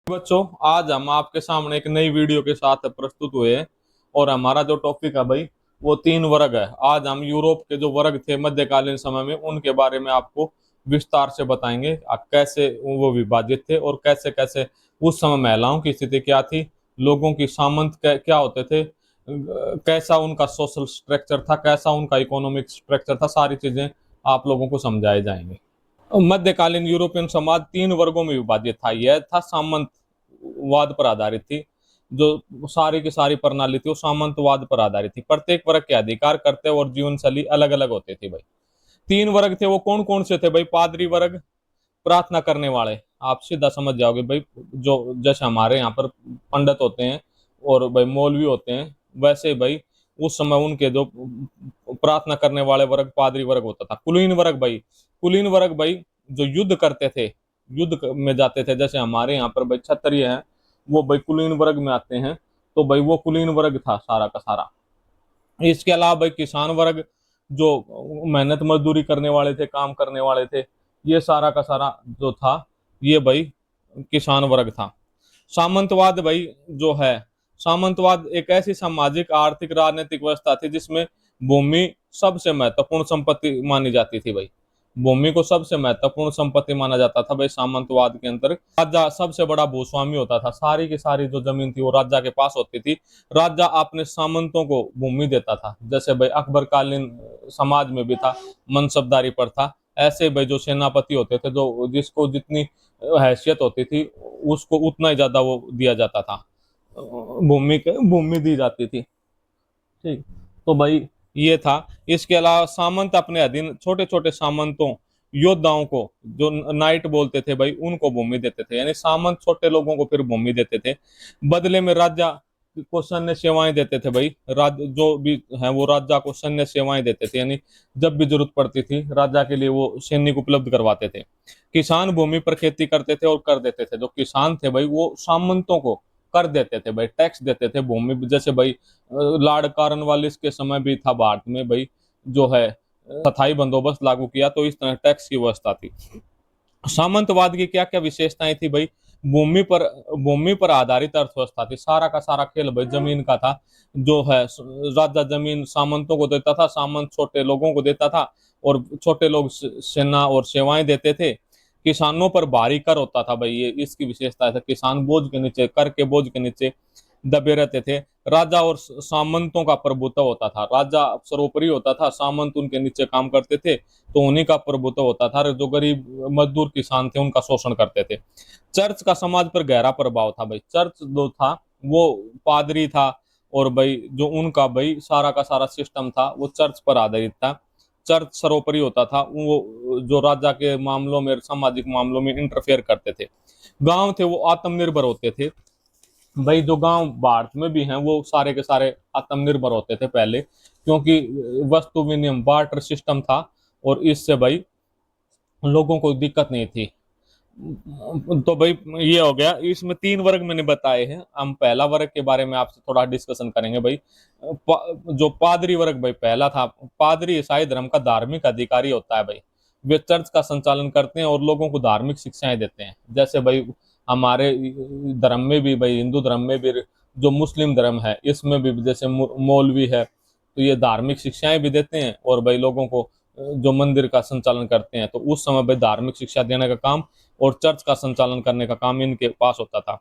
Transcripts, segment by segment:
बच्चों, आज हम आपके सामने एक नई वीडियो के साथ प्रस्तुत हुए हैं। और हमारा जो टॉपिक है भाई, वो तीन वर्ग है। आज हम यूरोप के जो वर्ग थे मध्यकालीन समय में, उनके बारे में आपको विस्तार से बताएंगे। कैसे वो विभाजित थे और कैसे कैसे उस समय महिलाओं की स्थिति क्या थी, लोगों की सामंत क्या होते थे, कैसा उनका सोशल स्ट्रक्चर था, कैसा उनका इकोनॉमिक स्ट्रक्चर था। सारी चीजें आप लोगों को समझाए जाएंगे। मध्यकालीन यूरोपियन समाज तीन वर्गों में विभाजित था। यह था सामंतवाद पर आधारित थी। जो सारी की सारी प्रणाली थी वो सामंतवाद पर आधारित थी। प्रत्येक वर्ग के अधिकार, कर्तव्य और जीवन शैली अलग अलग होते थे भाई। तीन वर्ग थे, वो कौन कौन से थे भाई? पादरी वर्ग, प्रार्थना करने वाले। आप सीधा समझ जाओगे भाई, जो जैसे हमारे यहाँ पर पंडित होते हैं और भाई मौलवी होते हैं, वैसे भाई उस समय उनके जो प्रार्थना करने वाले वर्ग पादरी वर्ग होता था। कुलीन वर्ग भाई, कुलीन वर्ग भाई जो युद्ध करते थे, में जाते थे। जैसे हमारे यहाँ पर भाई क्षत्रिय हैं, वो भाई कुलीन वर्ग में आते हैं। तो भाई वो कुलीन वर्ग था सारा का सारा। इसके अलावा भाई किसान वर्ग, जो मेहनत मजदूरी करने वाले थे, काम करने वाले थे, ये सारा का सारा जो था, ये भाई किसान वर्ग था। सामंतवाद भाई जो है, सामंतवाद एक ऐसी सामाजिक आर्थिक राजनीतिक व्यवस्था थी जिसमें भूमि सबसे महत्वपूर्ण संपत्ति मानी जाती थी भाई। भूमि को सबसे महत्वपूर्ण संपत्ति माना जाता था भाई सामंतवाद के अंतर्गत। राजा सबसे बड़ा भूस्वामी होता था। सारी की सारी जो जमीन थी वो राजा के पास होती थी। राजा अपने सामंतों को भूमि देता था। जैसे भाई अकबर कालीन समाज में भी था, मनसबदारी पर था। ऐसे भाई जो सेनापति होते थे, जो जिसको जितनी हैसियत होती थी, उसको उतना ही ज्यादा वो दिया जाता था, भूमि दी जाती थी। ठीक। तो भाई ये था। इसके अलावा सामंत अपने अधीन छोटे छोटे सामंतों, योद्धाओं को, जो नाइट बोलते थे भाई, उनको भूमि देते थे। यानी सामंत छोटे लोगों को फिर भूमि देते थे। बदले में राजा को सैन्य सेवाएं देते थे भाई। जो भी है वो राजा को सैन्य सेवाएं देते थे। यानी जब भी जरूरत पड़ती थी राजा के लिए, वो सैनिक उपलब्ध करवाते थे। किसान भूमि पर खेती करते थे और कर देते थे। जो किसान थे भाई, वो सामंतों को कर देते थे भाई, टैक्स देते थे भूमि। जैसे भाई लॉर्ड कॉर्नवालिस के समय भी था भारत में भाई, जो है स्थायी बंदोबस्त लागू किया, तो इस तरह टैक्स की व्यवस्था थी। सामंतवाद की क्या क्या विशेषताएं थी भाई? भूमि पर भूमि पर आधारित अर्थव्यवस्था थी। सारा का सारा खेल भाई जमीन का था। जो है राजा जमीन सामंतों को देता था, सामंत छोटे लोगों को देता था, और छोटे लोग सेना और सेवाएं देते थे। किसानों पर भारी कर होता था भाई, ये इसकी विशेषता है। किसान बोझ के नीचे, कर के बोझ के नीचे दबे रहते थे। राजा और सामंतों का प्रभुत्व होता था। राजा सर्वोपरि होता था, सामंत उनके नीचे काम करते थे, तो उन्हीं का प्रभुत्व होता था। जो गरीब मजदूर किसान थे उनका शोषण करते थे। चर्च का समाज पर गहरा प्रभाव था भाई। चर्च जो था वो पादरी था, और भाई जो उनका भाई सारा का सारा सिस्टम था वो चर्च पर आधारित था। चर्च सर्वोपरि होता था। वो जो राजा के मामलों में, सामाजिक मामलों में इंटरफेयर करते थे। गांव थे वो आत्मनिर्भर होते थे भाई। जो गांव भारत में भी हैं वो सारे के सारे आत्मनिर्भर होते थे पहले, क्योंकि वस्तु विनिमय बार्टर सिस्टम था, और इससे भाई लोगों को दिक्कत नहीं थी। तो भाई ये हो गया। इसमें तीन वर्ग मैंने बताए हैं। हम पहला वर्ग के बारे में आपसे थोड़ा डिस्कशन करेंगे भाई। जो पादरी वर्ग भाई पहला था। पादरी ईसाई धर्म का धार्मिक अधिकारी होता है भाई। वे चर्च का संचालन करते हैं और लोगों को धार्मिक शिक्षाएं देते हैं। जैसे भाई हमारे धर्म में भी भाई, हिंदू धर्म में भी, जो मुस्लिम धर्म है इसमें भी, जैसे मौलवी है, तो ये धार्मिक शिक्षाएं भी देते हैं, और भाई लोगों को जो मंदिर का संचालन करते हैं, तो उस समय भाई धार्मिक शिक्षा देने का काम और चर्च का संचालन करने का काम इनके पास होता था।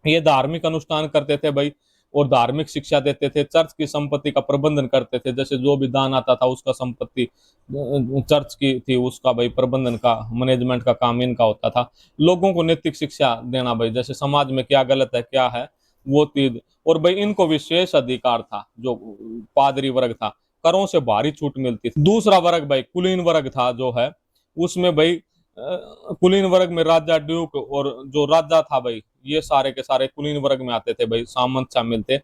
ये धार्मिक अनुष्ठान करते थे भाई, और धार्मिक शिक्षा देते थे। चर्च की संपत्ति का प्रबंधन करते थे। जैसे जो भी दान आता था उसका संपत्ति चर्च की थी, उसका भाई प्रबंधन का, मैनेजमेंट का काम इनका होता था। लोगों को नैतिक शिक्षा देना भाई, जैसे समाज में क्या गलत है क्या है वो चीज। और भाई इनको विशेष अधिकार था। जो पादरी वर्ग था, करों से भारी छूट मिलती थी। दूसरा वर्ग भाई कुलीन वर्ग था जो है, उसमें भाई कुलीन वर्ग में राजा, ड्यूक और जो राजा था भाई, ये सारे के सारे कुलीन वर्ग में आते थे भाई। सामंत शामिल थे।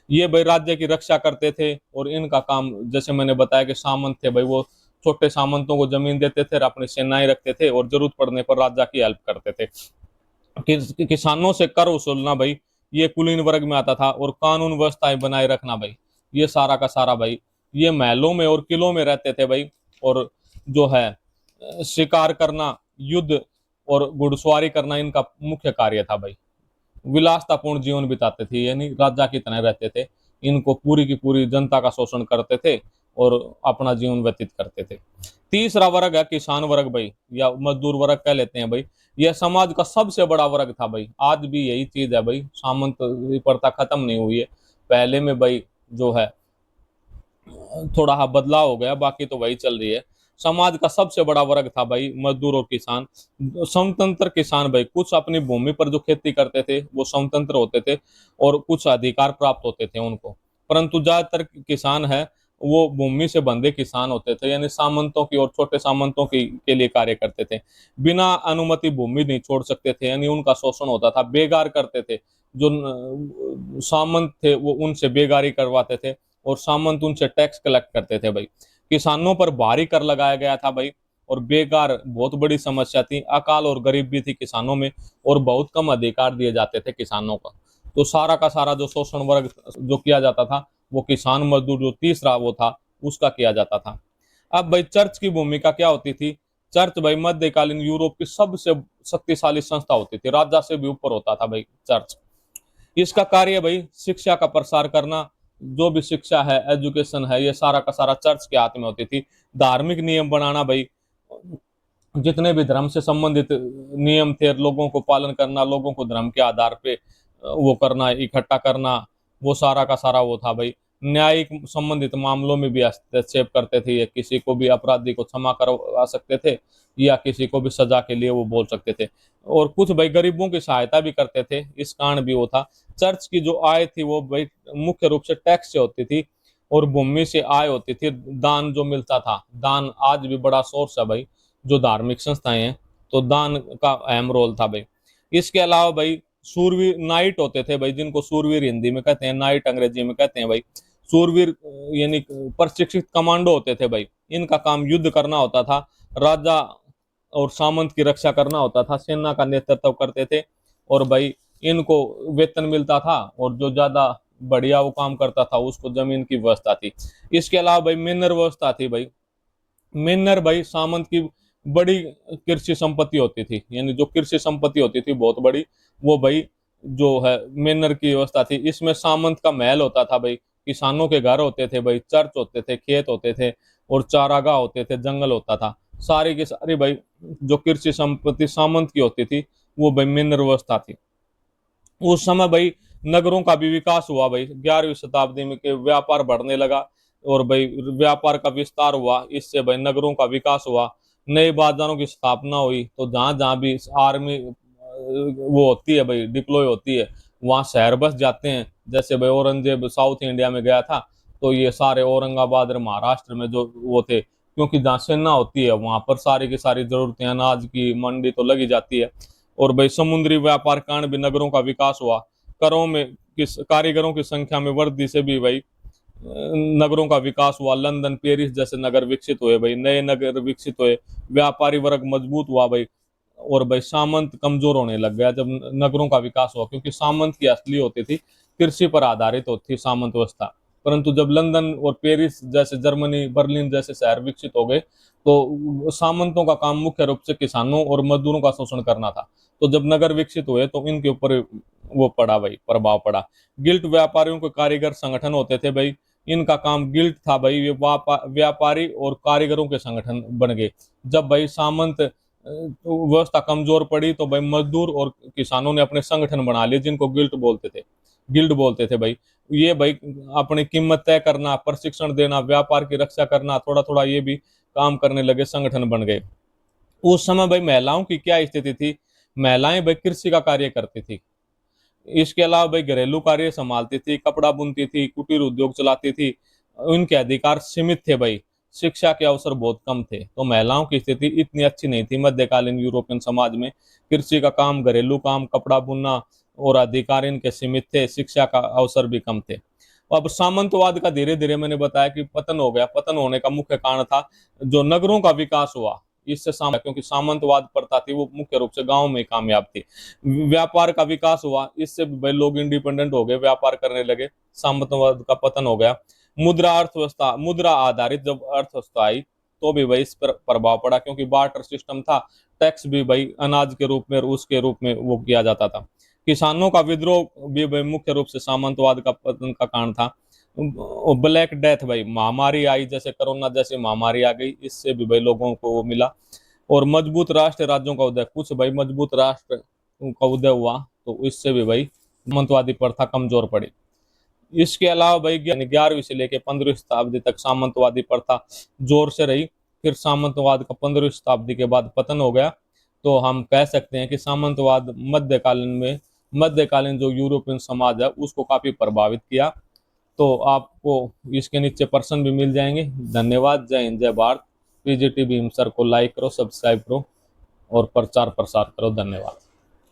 ये भाई राज्य की रक्षा करते थे, और इनका काम, जैसे मैंने बताया कि सामंत थे भाई, वो छोटे सामंतों को जमीन देते थे और अपनी सेनाएं रखते थे, और जरूरत पड़ने पर राजा की हेल्प करते थे। किसानों से कर वसूलना भाई, ये कुलीन वर्ग में आता था। और कानून व्यवस्थाएं बनाए रखना भाई, ये सारा का सारा भाई, ये महलों में और किलों में रहते थे भाई। और जो है शिकार करना, युद्ध और घुड़सवारी करना इनका मुख्य कार्य था भाई। विलासतापूर्ण जीवन बिताते थे, यानी राजा की तरह रहते थे। इनको पूरी की पूरी जनता का शोषण करते थे और अपना जीवन व्यतीत करते थे। तीसरा वर्ग है किसान वर्ग भाई, या मजदूर वर्ग कह लेते हैं भाई। यह समाज का सबसे बड़ा वर्ग था भाई। आज भी यही चीज है भाई, सामंत प्रथा खत्म नहीं हुई है। पहले में भाई जो है थोड़ा सा बदलाव हो गया, बाकी तो वही चल रही है। समाज का सबसे बड़ा वर्ग था भाई मजदूर और किसान। स्वतंत्र किसान भाई, कुछ अपनी भूमि पर जो खेती करते थे वो स्वतंत्र होते थे और कुछ अधिकार प्राप्त होते थे उनको। परंतु ज्यादातर किसान है वो भूमि से बंधे किसान होते थे, यानी सामंतों की और छोटे सामंतों की के लिए कार्य करते थे। बिना अनुमति भूमि नहीं छोड़ सकते थे, यानी उनका शोषण होता था, बेगार करते थे। जो सामंत थे वो उनसे बेगारी करवाते थे और सामंत उनसे टैक्स कलेक्ट करते थे भाई। किसानों पर भारी कर लगाया गया था भाई। और बेकार बहुत बड़ी समस्या थी, अकाल और गरीबी थी किसानों में, और बहुत कम अधिकार दिए जाते थे किसानों को। तो सारा का सारा जो शोषण वर्ग जो किया जाता था वो किसान मजदूर जो तीसरा वो था उसका किया जाता था। अब भाई चर्च की भूमिका क्या होती थी? चर्च भाई मध्यकालीन यूरोप की सबसे शक्तिशाली संस्था होती थी, राजा से भी ऊपर होता था भाई चर्च। इसका कार्य भाई शिक्षा का प्रसार करना, जो भी शिक्षा है एजुकेशन है ये सारा का सारा चर्च के हाथ में होती थी। धार्मिक नियम बनाना भाई, जितने भी धर्म से संबंधित नियम थे लोगों को पालन करना, लोगों को धर्म के आधार पे वो करना, इकट्ठा करना, वो सारा का सारा वो था भाई। न्यायिक संबंधित मामलों में भी हस्तक्षेप करते थे, ये किसी को भी अपराधी को क्षमा करवा सकते थे या किसी को भी सजा के लिए वो बोल सकते थे। और कुछ भाई गरीबों की सहायता भी करते थे, इस कारण भी वो था। चर्च की जो आय थी वो भाई मुख्य रूप से टैक्स से होती थी और भूमि से आय होती थी, दान जो मिलता था। दान आज भी बड़ा सोर्स है भाई, जो धार्मिक संस्थाएं हैं तो दान का अहम रोल था भाई। इसके अलावा भाई सूरवीर नाइट होते थे भाई, जिनको सूरवीर हिंदी में कहते हैं, नाइट अंग्रेजी में कहते हैं भाई। सूरवीर यानी प्रशिक्षित कमांडो होते थे भाई। इनका काम युद्ध करना होता था, राजा और सामंत की रक्षा करना होता था, सेना का नेतृत्व करते थे। और भाई इनको वेतन मिलता था और जो ज्यादा बढ़िया वो काम करता था उसको जमीन की व्यवस्था थी। इसके अलावा भाई मेनर व्यवस्था थी भाई। मेनर भाई सामंत की बड़ी कृषि संपत्ति होती थी, यानी जो कृषि संपत्ति होती थी बहुत बड़ी, वो भाई जो है मेनर की व्यवस्था थी। इसमें सामंत का महल होता था भाई, किसानों के घर होते थे भाई, चर्च होते थे, खेत होते थे और चारागाह होते थे, जंगल होता था। सारी की सारी भाई जो कृषि संपत्ति सामंत की होती थी वो भाई मेनर व्यवस्था थी। उस समय भाई नगरों का भी विकास हुआ भाई, 11वीं शताब्दी में के व्यापार बढ़ने लगा और भाई व्यापार का विस्तार हुआ, इससे भाई नगरों का विकास हुआ। नए बाजारों की स्थापना हुई, तो जहां जहां भी आर्मी वो होती है भाई, डिप्लॉय होती है, वहां शहर बस जाते हैं। जैसे भाई औरंगजेब साउथ इंडिया में गया था, तो ये सारे औरंगाबाद और महाराष्ट्र में जो वो थे, क्योंकि जहाँ सेना होती है वहां पर सारी की सारी जरूरतें, अनाज की मंडी तो लगी जाती है। और भाई समुद्री व्यापार कारण भी नगरों का विकास हुआ। करों में किस कारीगरों की संख्या में वृद्धि से भी भाई नगरों का विकास हुआ। लंदन पेरिस जैसे नगर विकसित हुए भाई, नए नगर विकसित हुए, व्यापारी वर्ग मजबूत हुआ भाई। और भाई सामंत कमजोर होने लग गया जब नगरों का विकास हुआ, क्योंकि सामंत की असली होती थी कृषि पर आधारित होती थी सामंत व्यवस्था। परंतु जब लंदन और पेरिस जैसे, जर्मनी बर्लिन जैसे शहर विकसित हो गए, तो सामंतों का काम मुख्य रूप से किसानों और मजदूरों का शोषण करना था। तो जब नगर विकसित हुए तो इनके ऊपर वो पड़ा भाई, प्रभाव पड़ा। गिल्ट व्यापारियों के कारीगर संगठन होते थे भाई। इनका काम गिल्ट था भाई, ये व्यापारी और कारीगरों के संगठन बन गए। जब भाई सामंत तो व्यवस्था कमजोर पड़ी तो भाई मजदूर और किसानों ने अपने संगठन बना लिए, जिनको गिल्ड बोलते थे भाई। ये भाई अपनी कीमत तय करना, प्रशिक्षण देना, व्यापार की रक्षा करना, थोड़ा थोड़ा ये भी काम करने लगे, संगठन बन गए। उस समय भाई महिलाओं की क्या स्थिति थी? महिलाएं भाई कृषि का कार्य करती थी। इसके अलावा भाई घरेलू कार्य संभालती थी, कपड़ा बुनती थी, कुटीर उद्योग चलाती थी। उनके अधिकार सीमित थे भाई। शिक्षा के अवसर बहुत कम थे, तो महिलाओं की स्थिति इतनी अच्छी नहीं थी मध्यकालीन यूरोपियन समाज में। कृषि का काम, घरेलू काम, कपड़ा बुनना और अधिकार इनके सीमित थे, शिक्षा का अवसर भी कम थे। अब सामंतवाद का धीरे धीरे मैंने बताया कि पतन हो गया। पतन होने का मुख्य कारण था जो नगरों का विकास हुआ, इससे क्योंकि सामंतवाद प्रथा थी वो मुख्य रूप से गांव में कामयाब थी। व्यापार का विकास हुआ, इससे भी भाई लोग इंडिपेंडेंट हो गए, व्यापार करने लगे, सामंतवाद का पतन हो गया। मुद्रा अर्थव्यवस्था, मुद्रा आधारित जब अर्थव्यवस्था आई तो भी भाई इस पर प्रभाव पड़ा, क्योंकि बार्टर सिस्टम था। टैक्स भी भाई अनाज के रूप में और उसके रूप में वो किया जाता था। किसानों का विद्रोह भी भाई मुख्य रूप से सामंतवाद का पतन का कारण था। ब्लैक डेथ भाई, महामारी आई, जैसे कोरोना जैसी महामारी आ गई, इससे भी भाई लोगों को वो मिला। और मजबूत राष्ट्र राज्यों का उदय, कुछ भाई मजबूत राष्ट्र का उदय हुआ, तो इससे भी भाई सामंतवादी प्रथा कमजोर पड़ी। इसके अलावा भाई 11वीं से लेकर 15वीं शताब्दी तक सामंतवादी प्रथा जोर से रही। फिर सामंतवाद का 15वीं शताब्दी के बाद पतन हो गया। तो हम कह सकते हैं कि सामंतवाद मध्यकालीन जो यूरोपियन समाज है उसको काफी प्रभावित किया। तो आपको इसके नीचे पर्सन भी मिल जाएंगे। धन्यवाद। जय हिंद, जय भारत। पीजीटीवी हिमसर को लाइक करो, सब्सक्राइब करो और प्रचार प्रसार करो। धन्यवाद।